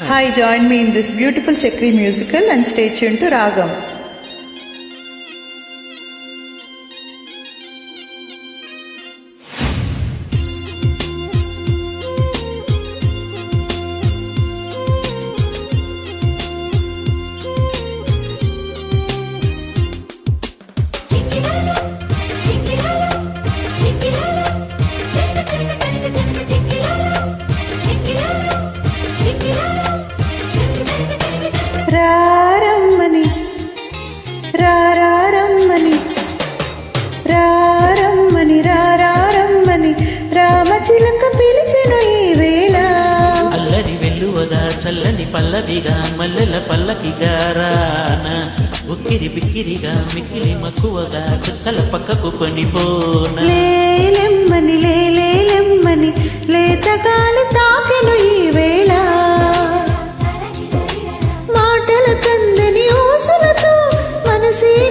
Hi, join me in this beautiful Chakri musical and stay tuned to Ragam. రారమ్మని రారమ్మని రారమ్మని రారమ్మని రామచిలక పిలిచెను ఈ వేళ అల్లరి వెల్లువగా చల్లని పల్లవిగా మల్లెల పల్లకిగా రాన ఉక్కిరి బిక్కిరిగా మిక్కిలి మక్కువగా చుక్కల పక్కకు కొనిపోన లేలెమ్మని లేలెమ్మని లేతగాలి తాకెను ఈ వేళ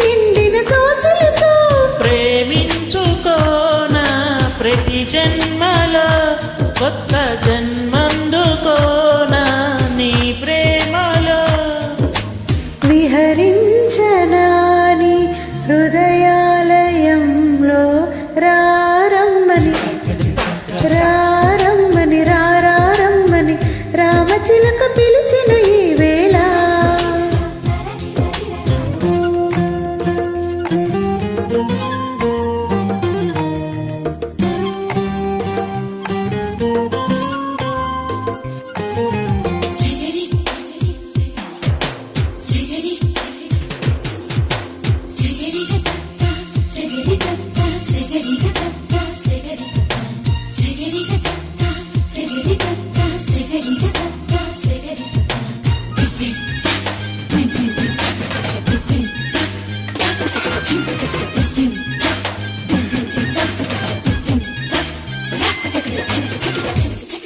నిండిన దోసలతో ప్రేమించుకోనా ప్రతి జన్మలో కొత్త జన్మందుకోనా నీ ప్రేమలో విహరించనాని హృదయాలయంలో రారమ్మని రారమ్మని రారమ్మని రామచిలక పిలిచెను ఈ వేళ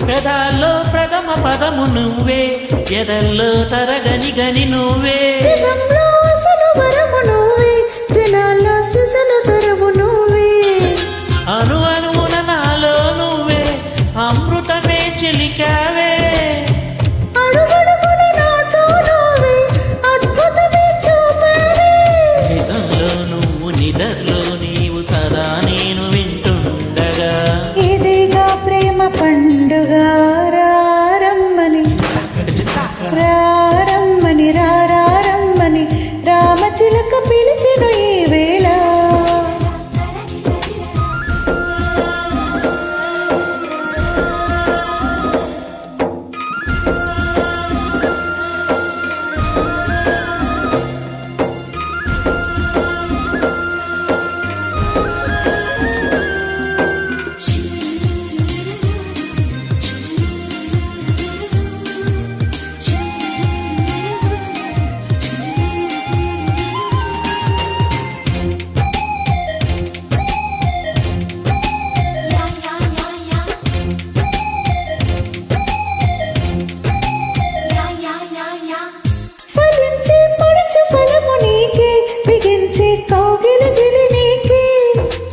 పెదాల్లో ప్రథమ పదము నువ్వే ఎదల్లో తరగని గని నువ్వే అను అనువున నాలో నువ్వే అమృతమే చిలికావే నిజంలో నువ్వు నిదర్లో నీవు సదా నేను వింటుండగా ప్రేమ పండుగ రారమ్మని రారమ్మని రారమ్మని రామచిలక పిలిచెను ఈ వేళ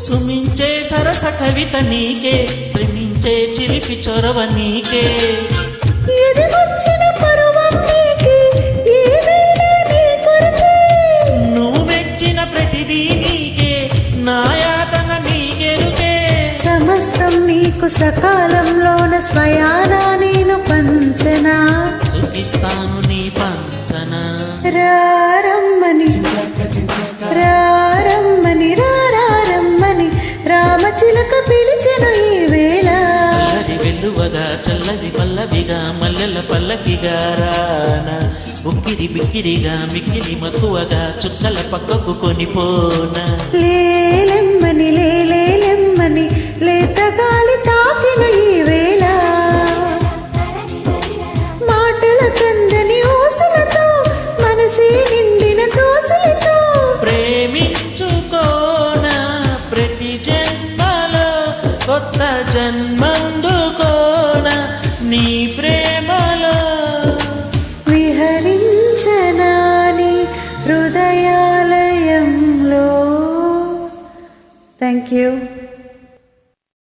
సుమించే సరస కవిత నీకే శ్రమించే చిలిపి చొరవ నీకే నువ్వు మెచ్చిన ప్రతిదీ నీకే నాయాతన నీకెరుకే సమస్తం నీకు సకాలంలోన స్వయానా నేను పంచనా సుఖిస్తాను నీ పంచన రారమ్మని రారమ్మని రారమ్మని రామచిలక పిలిచెను ఈ వేళ అల్లరి వెల్లువగా చల్లది పల్లవిగా మల్లెల పల్లకిగా రాన ఉక్కిరి బిక్కిరిగా మిక్కిలి మక్కువగా చుక్కల పక్కకు కొనిపోన లేలెమ్మని లేలెమ్మని లేతగాలి తాకిన ఈ వేళ మాటల కందని ఊసులతో మనసే నిండిన దోసలతో ప్రేమించుకోనా ప్రతి జన్మలో కొత్త జన్మందుకోనా నీ ప్రేమలో విహరించనాని హృదయాలయంలో. Thank you.